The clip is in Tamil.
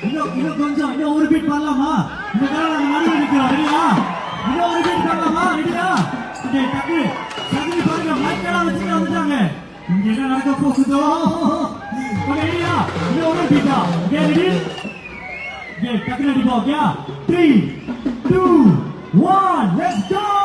இன்னும் கொஞ்சம் இன்னும் ஒரு பீட் பண்ணலாமா? இந்த காலம் நடுவில் நிற்கிறோம். ரெடியா? இன்னும் ஒரு பீட் பண்ணலாமா? ரெடியா? டக்கு சதுரி பாருங்க, மைக்கெல்லாம் வச்சுட்டு வந்துட்டாங்க. இங்க என்ன நடக்க போகுதோ? ரெடியா? இன்னும் ஒரு பீட்டா? ரெடி? டக்கு ரெடி போ. 3, 2, 1, let's go!